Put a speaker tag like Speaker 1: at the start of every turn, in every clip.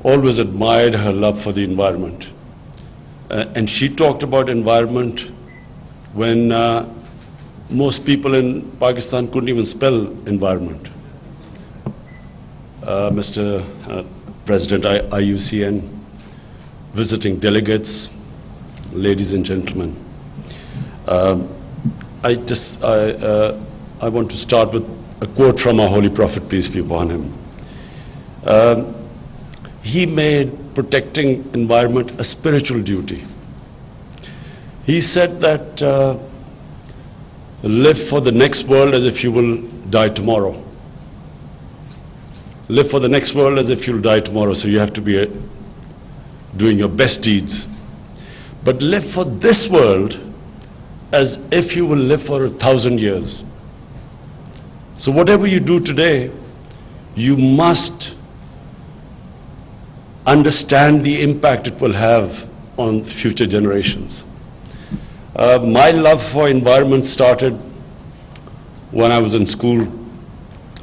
Speaker 1: always admired her love for the environment. And she talked about environment when most people in Pakistan couldn't even spell environment. Mr. President, IUCN, visiting delegates, ladies and gentlemen. I want to start with a quote from our Holy Prophet, peace be upon him. He made protecting environment a spiritual duty. He said that live for the next world as if you will die tomorrow. Live for the next world as if you'll die tomorrow, so you have to be doing your best deeds. But live for this world as if you will live for 1,000 years. So whatever you do today, you must understand the impact it will have on future generations. My love for environment started when I was in school.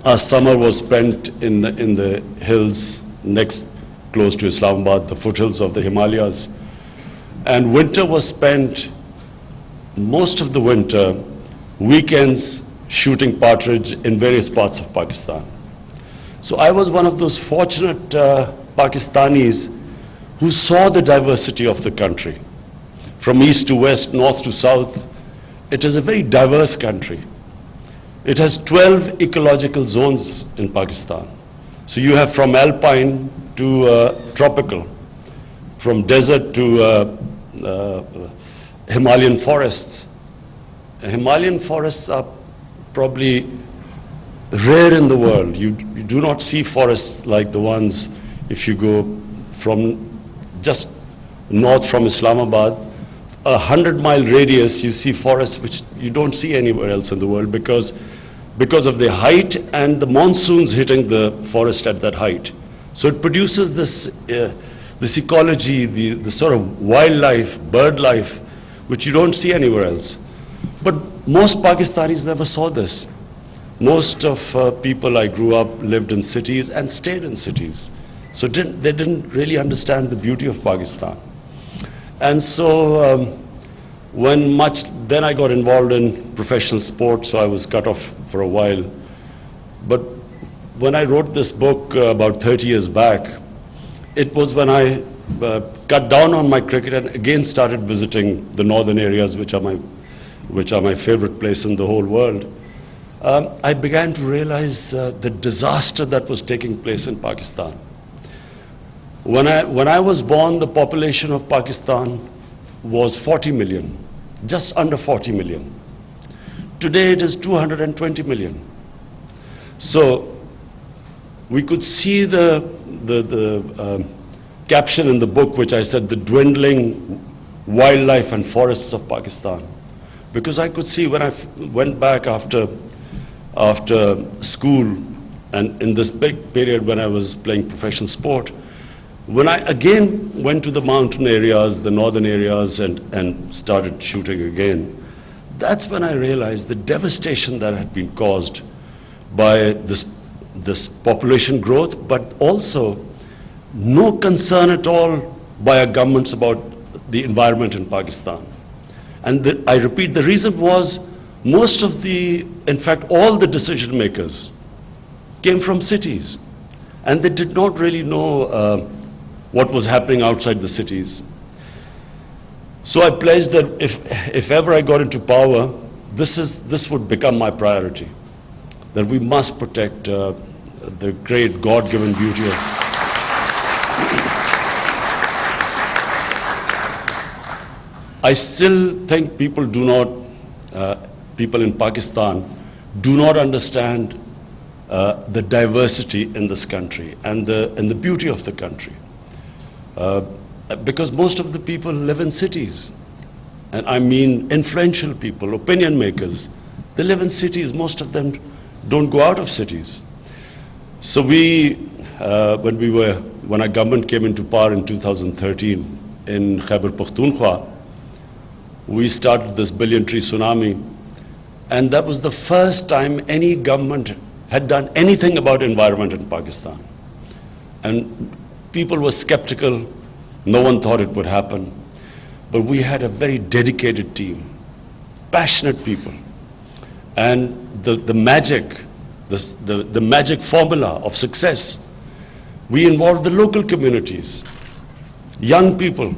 Speaker 1: Our summer was spent in the hills close to Islamabad, the foothills of the Himalayas. And winter was spent, most of the winter, weekends shooting partridge in various parts of Pakistan. So I was one of those fortunate Pakistanis who saw the diversity of the country. From east to west, north to south, it is a very diverse country. It has 12 ecological zones in Pakistan. So you have from alpine to tropical, from desert to Himalayan forests. Himalayan forests are probably rare in the world. You do not see forests like the ones if you go from just north from Islamabad, 100-mile radius, you see forests which you don't see anywhere else in the world because of the height and the monsoons hitting the forest at that height. So it produces this ecology, the sort of wildlife, bird life, which you don't see anywhere else. But most Pakistanis never saw this. Most of people I grew up lived in cities and stayed in cities. So they didn't really understand the beauty of Pakistan. And so then I got involved in professional sports, so I was cut off for a while. But when I wrote this book about 30 years back, it was when I cut down on my cricket and again started visiting the northern areas, which are my favorite place in the whole world. I began to realize the disaster that was taking place in Pakistan. When I was born, the population of Pakistan was 40 million, just under 40 million. Today it is 220 million. So we could see the caption in the book, which I said, the dwindling wildlife and forests of Pakistan. Because I could see when I went back after school and in this big period when I was playing professional sport, when I again went to the mountain areas, the northern areas, and started shooting again, that's when I realized the devastation that had been caused by this population growth, but also no concern at all by our governments about the environment in Pakistan. And I repeat, the reason was in fact, all the decision makers came from cities, and they did not really know what was happening outside the cities. So I pledged that if ever I got into power, this would become my priority, that we must protect the great God-given beauty of I still think people in Pakistan do not understand the diversity in this country and the beauty of the country. Because most of the people live in cities. And I mean influential people, opinion makers. They live in cities. Most of them don't go out of cities. So when our government came into power in 2013 in Khyber Pakhtunkhwa, we started this billion tree tsunami, and that was the first time any government had done anything about environment in Pakistan. And People were skeptical. No one thought it would happen. But we had a very dedicated team, passionate people. And the magic, the magic formula of success, we involved the local communities, young people,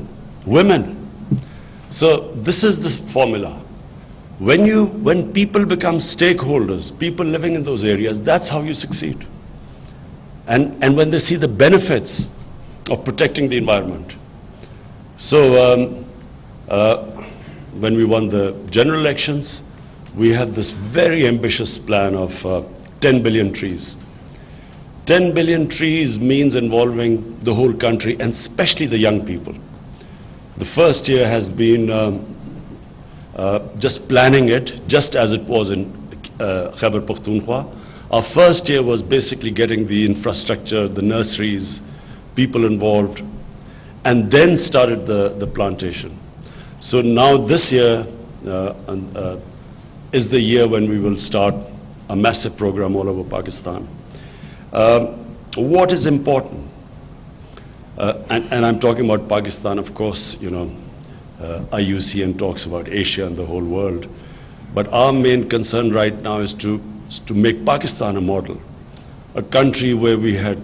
Speaker 1: women. So this is the formula. When people become stakeholders, people living in those areas, that's how you succeed. And when they see the benefits of protecting the environment. So when we won the general elections, we had this very ambitious plan of 10 billion trees. 10 billion trees means involving the whole country, and especially the young people. The first year has been just planning it, just as it was in Khyber Pakhtunkhwa. Our first year was basically getting the infrastructure, the nurseries, people involved, and then started the plantation. So now this year is the year when we will start a massive program all over Pakistan. What is important? And I'm talking about Pakistan, of course, IUCN talks about Asia and the whole world. But our main concern right now is to make Pakistan a model, a country where we had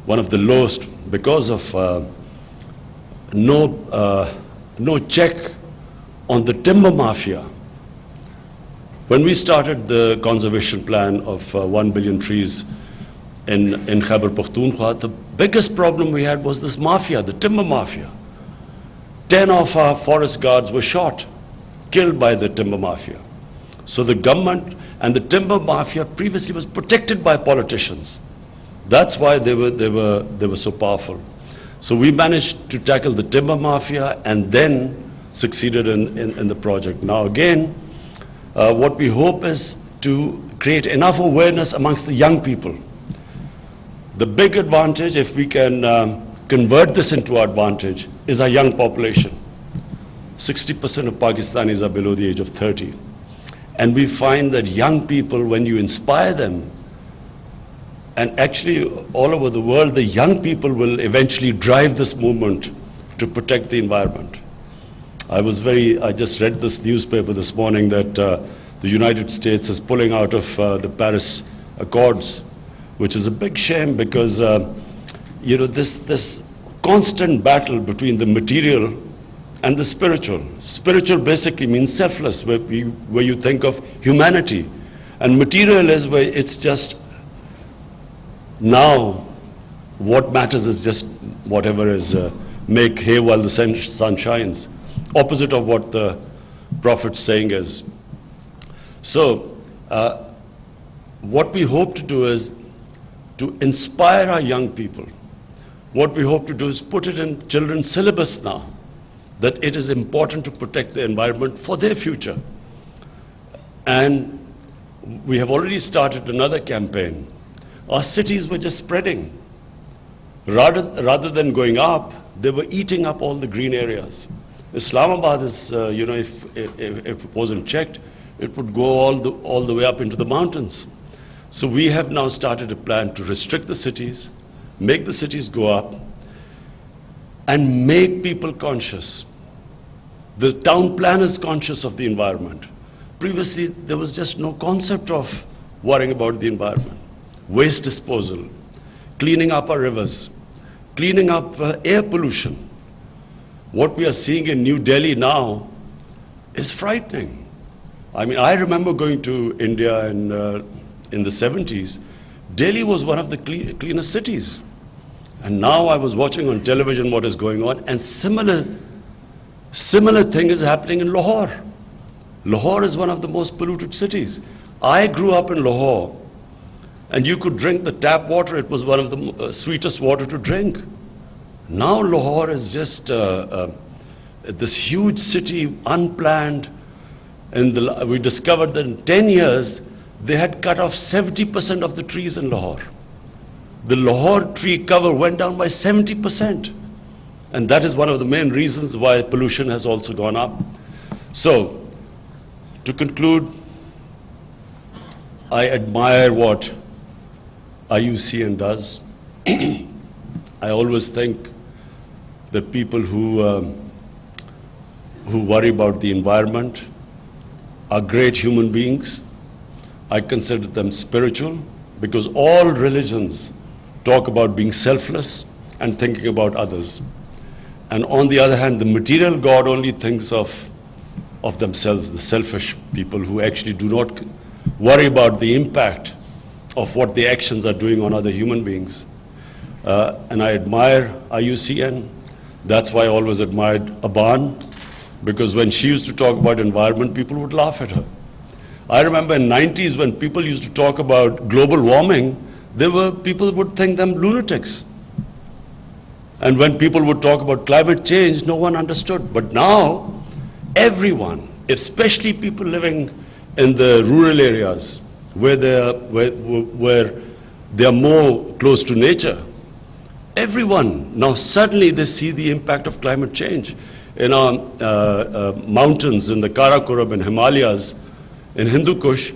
Speaker 1: one of the lowest, because of no check on the timber mafia. When we started the conservation plan of 1 billion trees in Khyber Pakhtunkhwa, the biggest problem we had was this mafia, the timber mafia. 10 of our forest guards were shot, killed by the timber mafia. So the government and the timber mafia previously was protected by politicians. That's why they were so powerful. So we managed to tackle the timber mafia and then succeeded in the project. Now again, what we hope is to create enough awareness amongst the young people. The big advantage, if we can convert this into our advantage, is our young population. 60% of Pakistanis are below the age of 30. And we find that young people, when you inspire them, and actually all over the world, the young people will eventually drive this movement to protect the environment. I just read this newspaper this morning that the United States is pulling out of the Paris Accords, which is a big shame because this constant battle between the material and the spiritual. Spiritual basically means selfless, where you think of humanity. And material is where it's just now what matters is just whatever is make hay while the sun shines. Opposite of what the Prophet's saying is. So what we hope to do is to inspire our young people. What we hope to do is put it in children's syllabus now, that it is important to protect the environment for their future. And we have already started another campaign. Our cities were just spreading. Rather than going up, they were eating up all the green areas. Islamabad is, if it wasn't checked, it would go all the way up into the mountains. So we have now started a plan to restrict the cities, make the cities go up, and make people conscious. The town plan is conscious of the environment. Previously, there was just no concept of worrying about the environment. Waste disposal, cleaning up our rivers, cleaning up air pollution. What we are seeing in New Delhi now is frightening. I mean, I remember going to India in the 70s. Delhi was one of the cleanest cities. And now I was watching on television what is going on, and similar thing is happening in Lahore. Lahore is one of the most polluted cities. I grew up in Lahore, and you could drink the tap water. It was one of the sweetest water to drink. Now Lahore is just this huge city, unplanned. And we discovered that in 10 years, they had cut off 70% of the trees in Lahore. The Lahore tree cover went down by 70%. And that is one of the main reasons why pollution has also gone up. So, to conclude, I admire what IUCN does. I always think that people who worry about the environment are great human beings. I consider them spiritual because all religions talk about being selfless and thinking about others. And on the other hand, the material God only thinks of themselves, the selfish people who actually do not worry about the impact of what the actions are doing on other human beings. And I admire IUCN. That's why I always admired Aban, because when she used to talk about environment, people would laugh at her. I remember in the 90s when people used to talk about global warming, people would think them lunatics. And when people would talk about climate change, no one understood. But now, everyone, especially people living in the rural areas where they are more close to nature, everyone, now suddenly they see the impact of climate change. In our mountains, in the Karakoram and Himalayas, in Hindu Kush,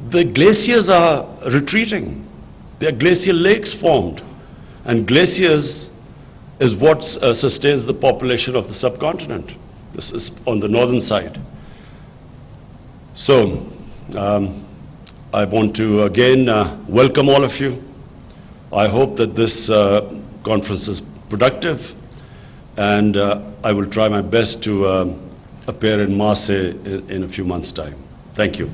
Speaker 1: the glaciers are retreating. There are glacial lakes formed. And glaciers is what sustains the population of the subcontinent. This is on the northern side. So, I want to again welcome all of you. I hope that this conference is productive, and I will try my best to appear in Marseille in a few months' time. Thank you.